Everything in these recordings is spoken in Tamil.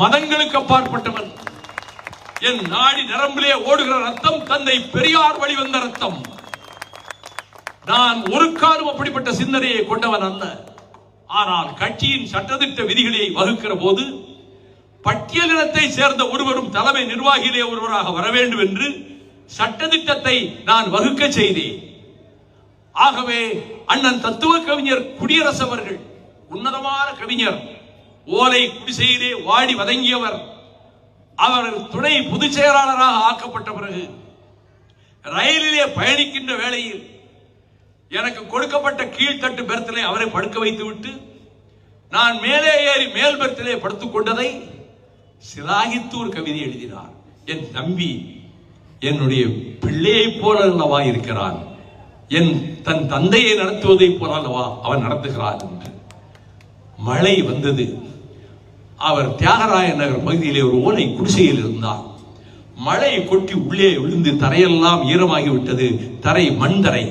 மதங்களுக்கு அப்பாற்பட்டவன். என் நாடி நரம்பிலே ஓடுகிற ரத்தம் தந்தை பெரியார் வழிவந்த ரத்தம். நான் ஒரு காலம் அப்படிப்பட்ட சிந்தனையை கொண்டவன் அல்ல. ஆனால் கட்சியின் சட்டத்திட்ட விதிகளை வகுக்கிற போது பட்டியலினத்தை சேர்ந்த ஒருவரும் தலைமை நிர்வாகியிலே ஒருவராக வர வேண்டும் என்று சட்டத்திட்டத்தை நான் வகுக்க செய்தேன். ஆகவே அண்ணன் தத்துவ கவிஞர் குடியரசு அவர்கள் உன்னதமான கவிஞர், ஓலை குடிசையிலே வாடி வதங்கியவர். அவர் துணை பொதுச் செயலாளராக ஆக்கப்பட்ட பிறகு ரயிலிலே பயணிக்கின்ற வேளையில் எனக்கு கொடுக்கப்பட்ட கீழ்த்தட்டு பெர்த்திலே அவரை படுக்க வைத்து விட்டு நான் மேலே ஏறி மேல் பெர்த்திலே படுத்துக் கொண்டதை சிலாகித்து ஒரு கவிதை எழுதினார். என் தம்பி என்னுடைய பிள்ளையை போல அல்லவா இருக்கிறான், என் தன் தந்தையை நடத்துவதை போல அல்லவா அவன் நடத்துகிறான் என்று. மழை வந்தது. அவர் தியாகராய நகர் பகுதியிலே ஒரு ஓலை குடிசையில் இருந்தார். மழை கொட்டி உள்ளே விழுந்து தரையெல்லாம் ஈரமாகி விட்டது. தரை மண் தரை.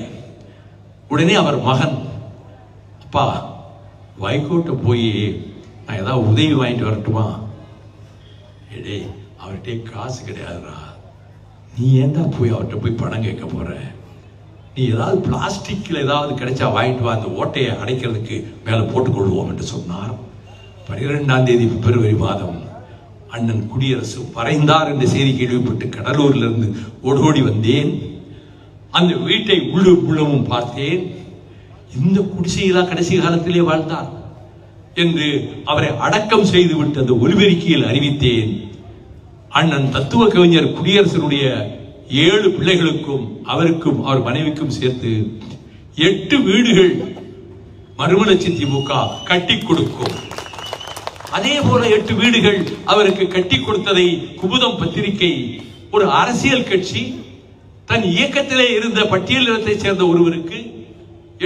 உடனே அவர் மகன், அப்பா வைகோட்ட போய் நான் ஏதாவது உதவி வாங்கிட்டு வரட்டுமா? ஏடே, அவர்கிட்ட காசு கிடையாதுரா, நீ ஏண்டா போய் அவர்கிட்ட போய் பணம் கேட்க போற? நீ ஏதாவது பிளாஸ்டிக்ல ஏதாவது கிடைச்சா வாங்கிட்டு வா, அந்த ஓட்டையை அடைக்கிறதுக்கு மேல போட்டுக்கொள்வோம் என்று சொன்னார். 12ஆம் தேதி பிப்ரவரி மாதம் அண்ணன் குடியரசு மறைந்தார் என்ற செய்தி கேள்விப்பட்டு கடலூரில் இருந்து ஓடோடி வந்தேன். அந்த வீட்டை உள்ளமும் பார்த்தேன். இந்த குடிசையிலா கடைசி காலத்திலே வாழ்ந்தார் என்று அவரை அடக்கம் செய்து விட்டது ஒலிபெருக்கியில் அறிவித்தேன். அண்ணன் தத்துவ கவிஞர் குடியரசனுடைய 7 பிள்ளைகளுக்கும் அவருக்கும் அவர் மனைவிக்கும் சேர்த்து 8 வீடுகள் மறுமலர்ச்சி திமுக கட்டி கொடுக்கும். அதே போல 8 வீடுகள் அவருக்கு கட்டி கொடுத்ததை குமுதம் பத்திரிகை, ஒரு அரசியல் கட்சி தன் இயக்கத்திலே இருந்த பட்டியலினத்தை சேர்ந்த ஒருவருக்கு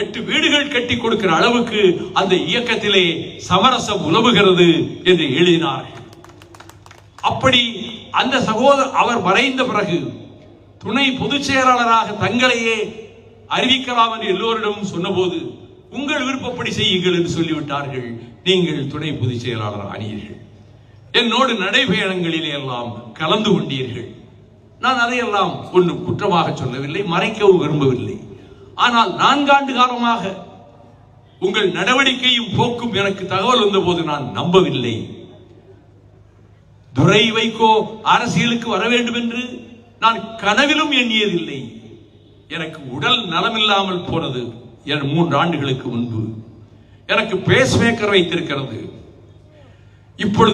8 வீடுகள் கட்டி கொடுக்கிற அளவுக்கு அந்த இயக்கத்திலே சமரசம் உலவுகிறது என்று எழுதினார்கள். அப்படி அந்த சகோதரர் அவர் மறைந்த பிறகு துணை பொதுச் செயலாளராக தங்களையே அறிவிக்கலாம் என்று எல்லோரிடமும் சொன்னபோது உங்கள் விருப்பப்படி செய்யுங்கள் என்று சொல்லிவிட்டார்கள். நீங்கள் துணை பொதுச் செயலாளர் ஆனீர்கள். என்னோடு நடைபயணங்களிலே எல்லாம் கலந்து கொண்டீர்கள். நான் அதையெல்லாம் ஒன்றும் குற்றமாக சொல்லவில்லை, மறைக்கவும் விரும்பவில்லை. ஆனால் 4 ஆண்டு காலமாக உங்கள் நடவடிக்கையும் போக்கும் எனக்கு தகவல் வந்த போது நான் நம்பவில்லை. துரை வைகோ அரசியலுக்கு வர வேண்டும் என்று நான் கனவிலும் எண்ணியதில்லை. எனக்கு உடல் நலமில்லாமல் போனது 3 ஆண்டுகளுக்கு முன்பு. எனக்கு பேஸ் மேக்கர் வைத்திருக்கிறது. இப்பொழுது